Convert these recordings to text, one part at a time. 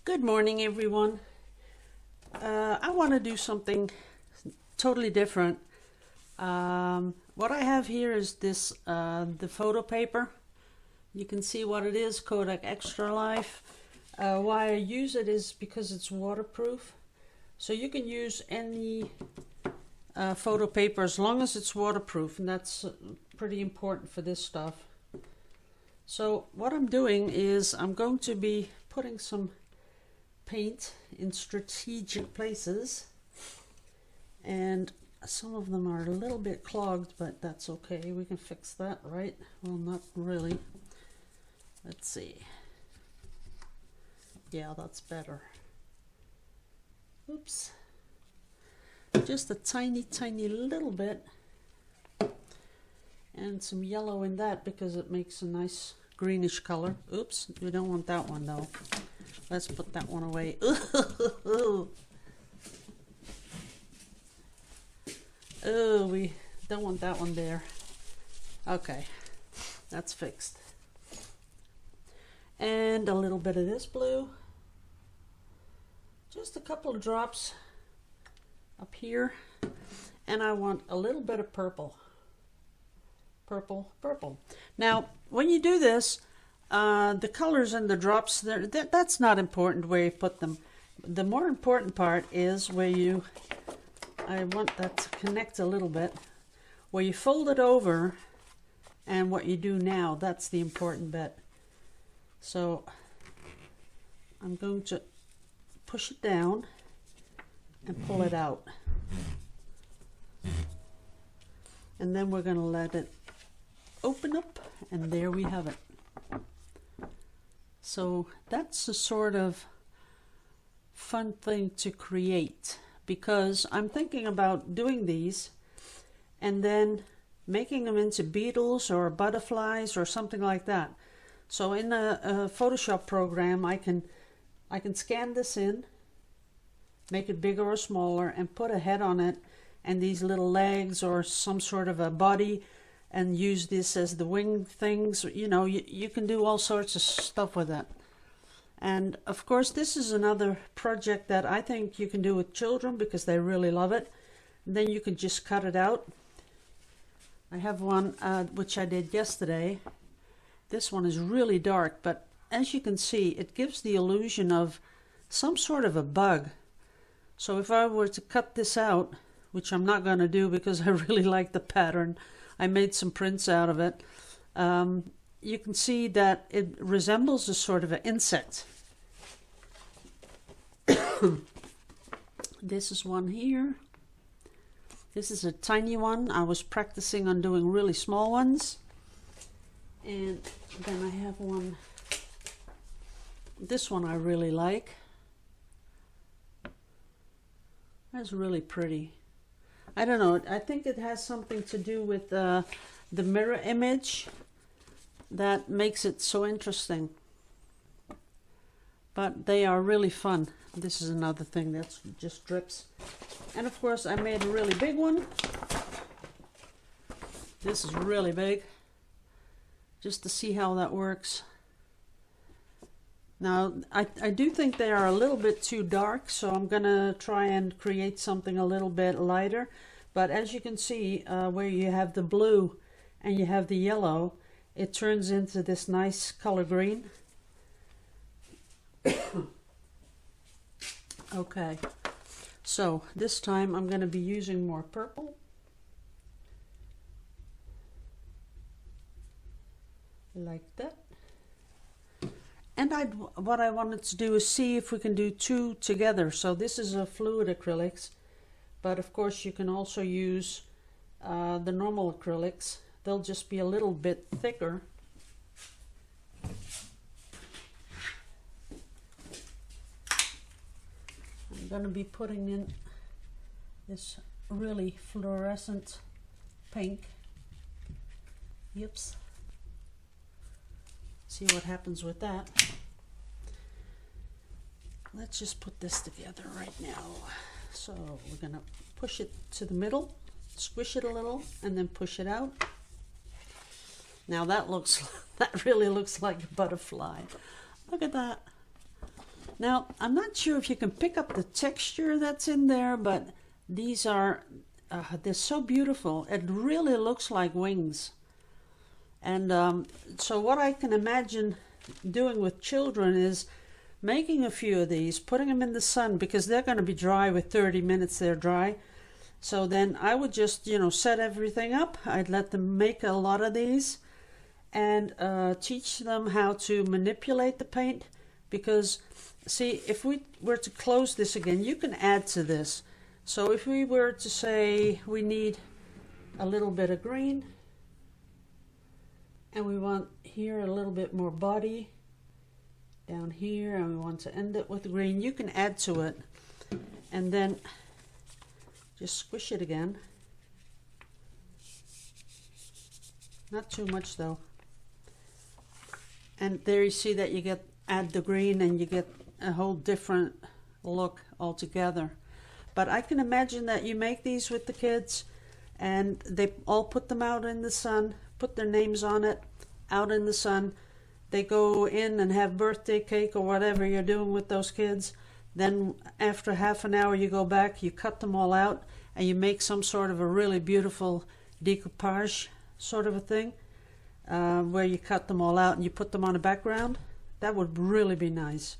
Good morning, everyone. I want to do something totally different. What I have here is this the photo paper. You can see what it is, Kodak Extra Life. Why I use it is because it's waterproof. So you can use any photo paper as long as it's waterproof, and that's pretty important for this stuff. So what I'm doing is I'm going to be putting some paint in strategic places, and some of them are a little bit clogged, but that's okay. We can fix that, right? Well, not really. Let's see. Yeah, that's better. Oops. Just a tiny little bit, and some yellow in that because it makes a nice greenish color. Oops, we don't want that one though. Let's put that one away. Oh, we don't want that one there. Okay, that's fixed. And a little bit of this blue. Just a couple of drops up here. And I want a little bit of purple. Purple. Now, when you do this, the colors and the drops, that's not important where you put them. The more important part is where I want that to connect a little bit, where you fold it over and what you do now, that's the important bit. So I'm going to push it down and pull it out. And then we're going to let it open up, and there we have it. So that's a sort of fun thing to create, because I'm thinking about doing these and then making them into beetles or butterflies or something like that. So in a Photoshop program, I can scan this in, make it bigger or smaller, and put a head on it and these little legs or some sort of a body, and use this as the wing things. You know, you can do all sorts of stuff with that. And of course, this is another project that I think you can do with children because they really love it. And then you can just cut it out. I have one which I did yesterday. This one is really dark, but as you can see, it gives the illusion of some sort of a bug. So if I were to cut this out, which I'm not going to do because I really like the pattern, I made some prints out of it. You can see that it resembles a sort of an insect. This is one here. This is a tiny one. I was practicing on doing really small ones. And then I have one. This one I really like. That's really pretty. I don't know. I think it has something to do with the mirror image that makes it so interesting. But they are really fun. This is another thing that just drips. And of course, I made a really big one. This is really big, just to see how that works. Now, I do think they are a little bit too dark, so I'm going to try and create something a little bit lighter. But as you can see, where you have the blue and you have the yellow, it turns into this nice color green. Okay, so this time I'm going to be using more purple. Like that. And what I wanted to do is see if we can do two together. So this is a fluid acrylics, but of course you can also use the normal acrylics. They'll just be a little bit thicker. I'm going to be putting in this really fluorescent pink. Yips. See what happens with that. Let's just put this together right now. So we're going to push it to the middle, squish it a little, and then push it out. Now that really looks like a butterfly. Look at that. Now, I'm not sure if you can pick up the texture that's in there, but these are, they're so beautiful. It really looks like wings. And so what I can imagine doing with children is making a few of these, putting them in the sun, because they're going to be dry with 30 minutes they're dry. So then I would just, you know, set everything up. I'd let them make a lot of these and teach them how to manipulate the paint. Because, see, if we were to close this again, you can add to this. So if we were to say we need a little bit of green, and we want here a little bit more body down here, and we want to end it with green, you can add to it and then just squish it again. Not too much though. And there you see that you add the green and you get a whole different look altogether. But I can imagine that you make these with the kids and they all put them out in the sun, put their names on it, out in the sun. They go in and have birthday cake or whatever you're doing with those kids. Then after half an hour you go back, you cut them all out, and you make some sort of a really beautiful decoupage sort of a thing, where you cut them all out and you put them on a background. That would really be nice.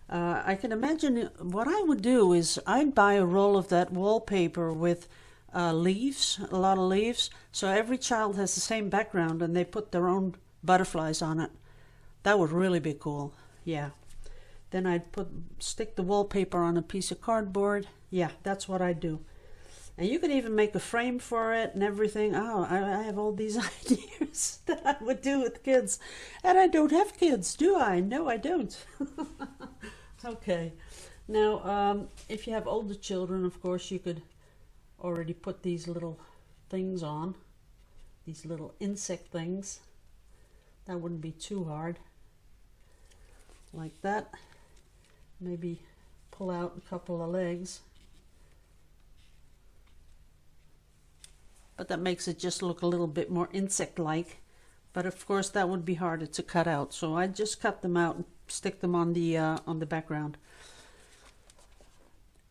I can imagine what I would do is I'd buy a roll of that wallpaper with leaves, a lot of leaves, so every child has the same background and they put their own butterflies on it. That would really be cool. Yeah. Then I'd stick the wallpaper on a piece of cardboard. Yeah, that's what I'd do. And you could even make a frame for it and everything. Oh, I have all these ideas that I would do with kids. And I don't have kids, do I? No, I don't. Okay. Now, if you have older children, of course, you could already put these little things on. These little insect things. That wouldn't be too hard. Like that. Maybe pull out a couple of legs. But that makes it just look a little bit more insect-like. But of course that would be harder to cut out. So I just cut them out and stick them on the background.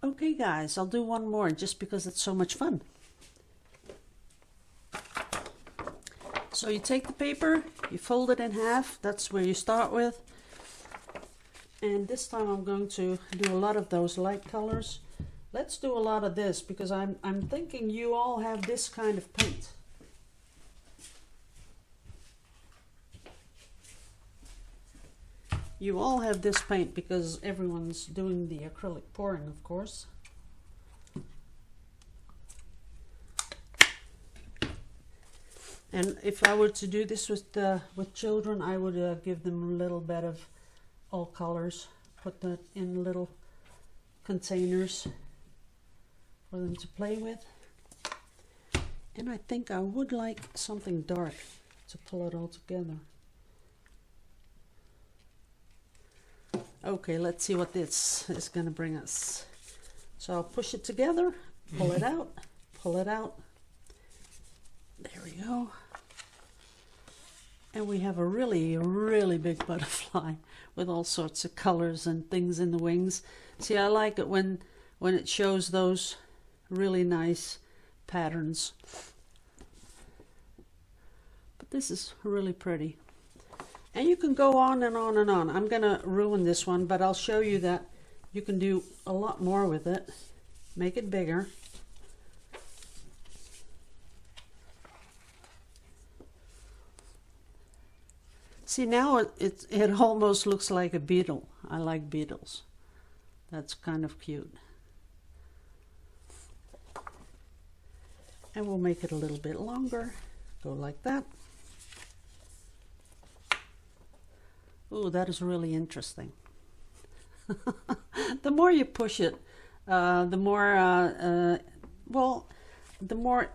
Okay guys, I'll do one more just because it's so much fun. So you take the paper, you fold it in half, that's where you start with. And this time I'm going to do a lot of those light colors. Let's do a lot of this because I'm thinking you all have this kind of paint. You all have this paint because everyone's doing the acrylic pouring, of course. And if I were to do this with children, I would give them a little bit of all colors, put that in little containers for them to play with. And I think I would like something dark to pull it all together. Okay, let's see what this is going to bring us. So I'll push it together, pull it out, pull it out. There we go. And we have a really, really big butterfly with all sorts of colors and things in the wings. See, I like it when it shows those really nice patterns. But this is really pretty. And you can go on and on and on. I'm going to ruin this one, but I'll show you that you can do a lot more with it. Make it bigger. See, now it almost looks like a beetle. I like beetles. That's kind of cute. And we'll make it a little bit longer. Go like that. Ooh, that is really interesting. The more you push it, the more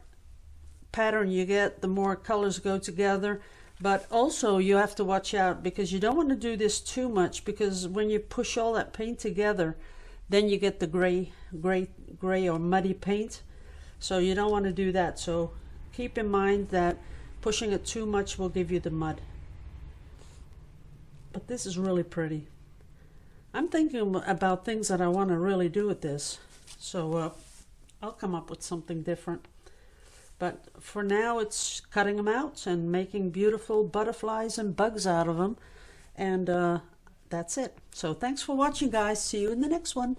pattern you get, the more colors go together. But also you have to watch out because you don't want to do this too much, because when you push all that paint together, then you get the gray or muddy paint. So you don't want to do that. So keep in mind that pushing it too much will give you the mud. But this is really pretty. I'm thinking about things that I want to really do with this. So I'll come up with something different. But for now, it's cutting them out and making beautiful butterflies and bugs out of them. And that's it. So thanks for watching, guys. See you in the next one.